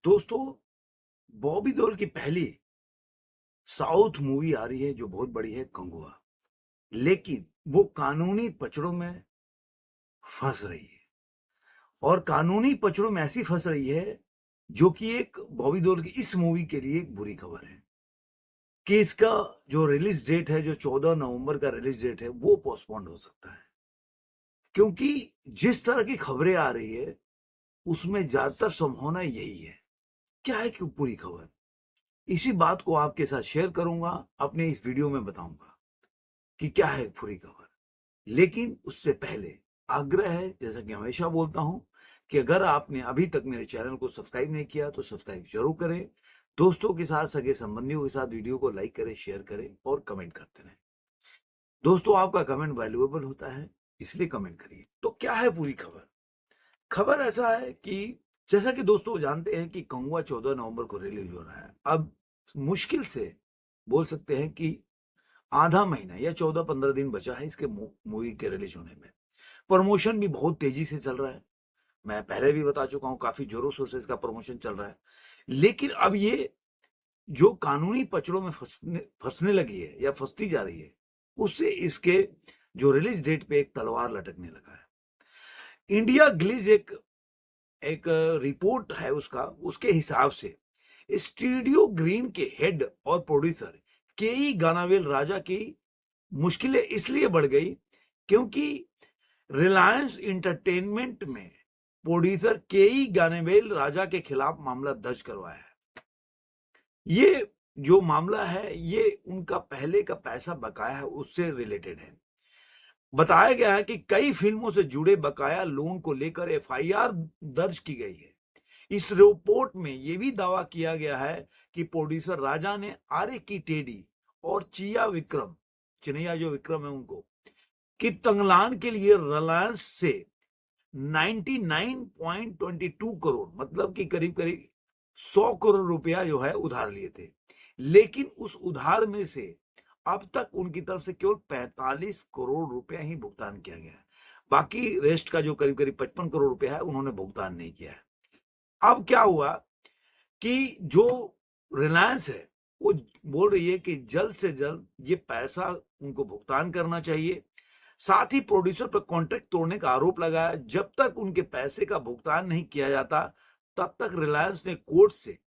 दोस्तों, बॉबी देओल की पहली साउथ मूवी आ रही है जो बहुत बड़ी है कंगुआ। लेकिन वो कानूनी पचड़ों में फंस रही है और कानूनी पचड़ों में ऐसी फंस रही है जो कि एक बॉबी देओल की इस मूवी के लिए एक बुरी खबर है कि इसका जो रिलीज डेट है, जो 14 नवंबर का रिलीज डेट है, वो पोस्टपोन्ड हो सकता है। क्योंकि जिस तरह की खबरें आ रही है उसमें ज्यादातर संभावना यही है। क्या है कि पूरी खबर इसी बात को आपके साथ शेयर करूंगा, अपने इस वीडियो में बताऊंगा कि क्या है पूरी खबर। लेकिन उससे पहले आग्रह है, जैसा कि हमेशा बोलता हूं, कि अगर आपने अभी तक मेरे चैनल को सब्सक्राइब नहीं किया तो सब्सक्राइब जरूर करें। दोस्तों के साथ, सगे संबंधियों के साथ वीडियो को लाइक करें, शेयर करें और कमेंट करते रहें। दोस्तों, आपका कमेंट वैल्यूएबल होता है, इसलिए कमेंट करिए। तो क्या है पूरी खबर? खबर ऐसा है कि जैसा कि दोस्तों जानते हैं कि कंगुआ 14 नवंबर को रिलीज हो रहा है। अब मुश्किल से बोल सकते हैं कि आधा महीना या 14-15 दिन बचा है इसके मूवी के रिलीज होने में। प्रमोशन भी बहुत तेजी से चल रहा है। मैं पहले भी बता चुका हूं, काफी जोरों शोर से इसका प्रमोशन चल रहा है। लेकिन अब ये जो कानूनी पचड़ों में फंसने फंसने लगी है या फंसती जा रही है, उससे इसके जो रिलीज डेट पे एक तलवार लटकने लगा है। इंडिया ग्लिज एक एक रिपोर्ट है उसका, उसके हिसाब से स्टूडियो ग्रीन के हेड और प्रोड्यूसर केई गानावेल राजा की मुश्किलें इसलिए बढ़ गई क्योंकि रिलायंस इंटरटेनमेंट में प्रोड्यूसर केई गानावेल राजा के खिलाफ मामला दर्ज करवाया है। ये जो मामला है ये उनका पहले का पैसा बकाया है उससे रिलेटेड है। बताया गया है कि कई फिल्मों से जुड़े बकाया लोन को लेकर एफआईआर दर्ज की गई है। इस रिपोर्ट में यह भी दावा किया गया है कि प्रोड्यूसर राजा ने आर ए की टेडी और चिया विक्रम, चिनैया जो विक्रम है उनको, कि तंगलान के लिए रिलायंस से 99.22 करोड़, मतलब कि करीब करीब 100 करोड़ रुपया जो है उधार लिए थे। लेकिन उस उधार में से अब तक उनकी तरफ से केवल 45 करोड़ रुपया ही भुगतान किया गया है। बाकी रेस्ट का जो करीब करीब 55 करोड़ रुपया है उन्होंने भुगतान नहीं किया है। अब क्या हुआ कि जो रिलायंस है वो बोल रही है कि जल्द से जल्द ये पैसा उनको भुगतान करना चाहिए। साथ ही प्रोड्यूसर पर कॉन्ट्रैक्ट तोड़ने का आरोप लगाया। जब तक उनके पैसे का भुगतान नहीं किया जाता तब तक रिलायंस ने कोर्ट से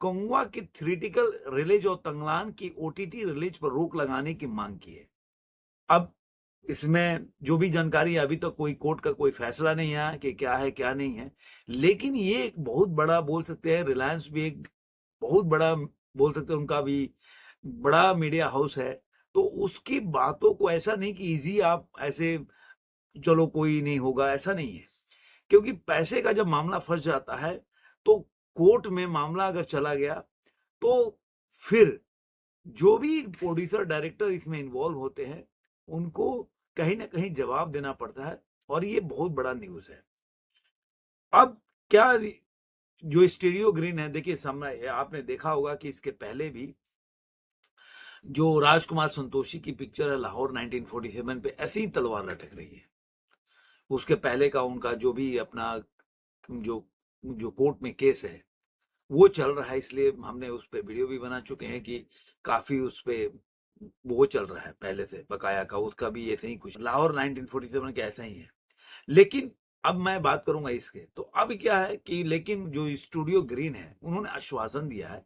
कंगुआ की थिएट्रिकल रिलीज और तंगलान की ओटीटी रिलीज पर रोक लगाने की मांग की है। अब इसमें जो भी जानकारी है, अभी तक कोई कोर्ट का कोई फैसला नहीं आया कि क्या है क्या नहीं है। लेकिन ये एक बहुत बड़ा बोल सकते हैं, रिलायंस भी एक बहुत बड़ा बोल सकते हैं, उनका भी बड़ा मीडिया हाउस है। तो उसकी बातों को ऐसा नहीं कि इजी आप ऐसे चलो कोई नहीं होगा, ऐसा नहीं है। क्योंकि पैसे का जब मामला फंस जाता है तो कोर्ट में मामला अगर चला गया तो फिर जो भी प्रोड्यूसर डायरेक्टर इसमें इन्वॉल्व होते हैं उनको कहीं ना कहीं जवाब देना पड़ता है। और ये बहुत बड़ा न्यूज है। अब क्या जो स्टीरियो ग्रीन है, देखिए सामने आपने देखा होगा कि इसके पहले भी जो राजकुमार संतोषी की पिक्चर है लाहौर 1947 पे ऐसी ही तलवार लटक रही है। उसके पहले का उनका जो भी अपना जो जो कोर्ट में केस है वो चल रहा है, इसलिए हमने उस पर वीडियो भी बना चुके हैं कि काफी उस पे वो चल रहा है पहले से बकाया का। उसका भी ऐसे ही कुछ लाहौर 1947 के ऐसा ही है। लेकिन अब मैं बात करूंगा इसके। तो अब क्या है कि लेकिन जो स्टूडियो ग्रीन है उन्होंने आश्वासन दिया है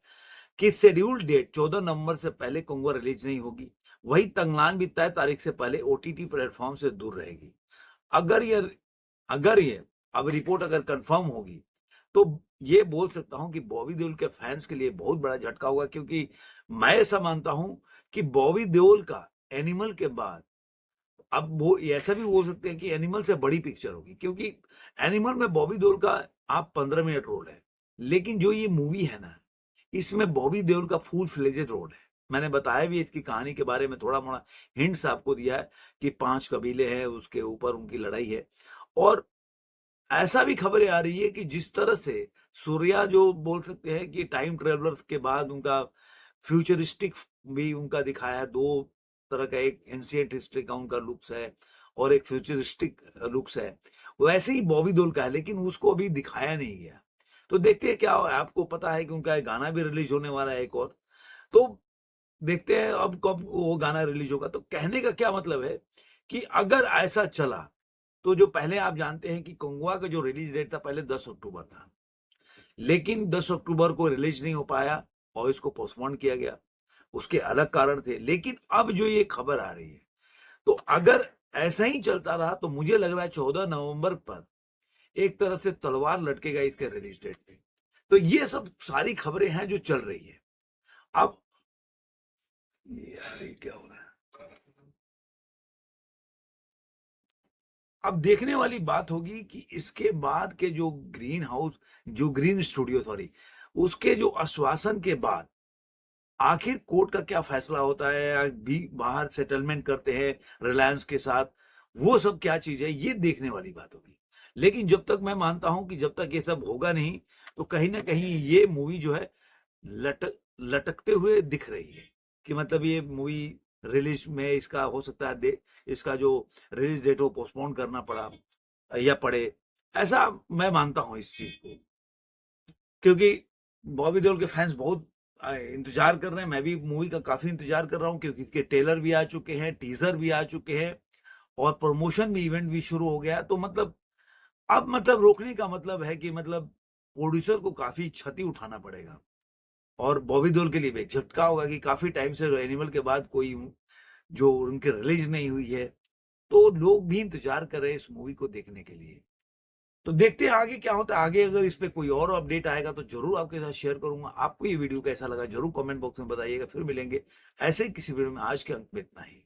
कि शेड्यूल डेट 14 नवंबर से पहले कंगुआ रिलीज नहीं होगी। वही तंगलान भी तय तारीख से पहले ओटीटी प्लेटफॉर्म से दूर रहेगी। अगर ये अगर ये अब रिपोर्ट अगर कंफर्म होगी तो ये बोल सकता हूं कि बॉबी देओल के फैंस के लिए बहुत बड़ा झटका होगा। क्योंकि मैं ऐसा मानता हूं कि बॉबी देओल का एनिमल के बाद अब वो ऐसा भी बोल सकते हैं कि एनिमल से बड़ी पिक्चर होगी। क्योंकि एनिमल में बॉबी देओल का आप 15 मिनट रोल है, लेकिन जो ये मूवी है ना, इसमें बॉबी देओल का फुल फ्लेजेड रोल है। मैंने बताया भी इसकी कहानी के बारे में, थोड़ा मोड़ा हिंट्स आपको दिया है कि 5 कबीले हैं, उसके ऊपर उनकी लड़ाई है। और ऐसा भी खबरें आ रही है कि जिस तरह से सूर्या जो बोल सकते हैं कि टाइम ट्रेवलर्स के बाद उनका फ्यूचरिस्टिक भी उनका दिखाया है। दो तरह का, एक एंशिएंट हिस्ट्री का उनका लुक्स है और एक फ्यूचरिस्टिक लुक्स है। वैसे ही बॉबी देओल का है, लेकिन उसको अभी दिखाया नहीं गया। तो देखते हैं क्या हो, आपको पता है कि उनका एक गाना भी रिलीज होने वाला है एक और। तो देखते हैं अब कब वो गाना रिलीज होगा। तो कहने का क्या मतलब है कि अगर ऐसा चला तो जो पहले आप जानते हैं कि कंगवा का जो रिलीज डेट था पहले 10 अक्टूबर था, लेकिन 10 अक्टूबर को रिलीज नहीं हो पाया और इसको पोस्टपोन किया गया। उसके अलग कारण थे, लेकिन अब जो ये खबर आ रही है, तो अगर ऐसा ही चलता रहा तो मुझे लग रहा है 14 नवंबर पर एक तरह से तलवार लटकेगा इसके रिलीज डेट पे। तो ये सब सारी खबरें हैं जो चल रही है। अब यार ये क्या हो रहा है, अब देखने वाली बात होगी कि इसके बाद के जो ग्रीन स्टूडियो सॉरी, उसके जो आश्वासन के बाद आखिर कोर्ट का क्या फैसला होता है, या भी बाहर सेटलमेंट करते हैं रिलायंस के साथ, वो सब क्या चीज है ये देखने वाली बात होगी। लेकिन जब तक मैं मानता हूं कि जब तक ये सब होगा नहीं, तो कहीं ना कहीं ये मूवी जो है लटकते हुए दिख रही है कि मतलब ये मूवी रिलीज में इसका हो सकता है इसका जो रिलीज डेट हो पोस्टपोन करना पड़ा या पड़े, ऐसा मैं मानता हूं इस चीज को। क्योंकि बॉबी देओल के फैंस बहुत इंतजार कर रहे हैं, मैं भी मूवी का काफी इंतजार कर रहा हूं, क्योंकि इसके ट्रेलर भी आ चुके हैं, टीजर भी आ चुके हैं और प्रमोशन भी इवेंट भी शुरू हो गया। तो मतलब अब मतलब रोकने का मतलब है कि मतलब प्रोड्यूसर को काफी क्षति उठाना पड़ेगा, और बॉबी देओल के लिए भी एक झटका होगा कि काफी टाइम से एनिमल के बाद कोई जो उनकी रिलीज नहीं हुई है, तो लोग भी इंतजार कर रहे हैं इस मूवी को देखने के लिए। तो देखते हैं आगे क्या होता है। आगे अगर इस पे कोई और अपडेट आएगा तो जरूर आपके साथ शेयर करूंगा। आपको ये वीडियो कैसा लगा जरूर कमेंट बॉक्स में बताइएगा। फिर मिलेंगे ऐसे ही किसी वीडियो में। आज के अंत में इतना ही।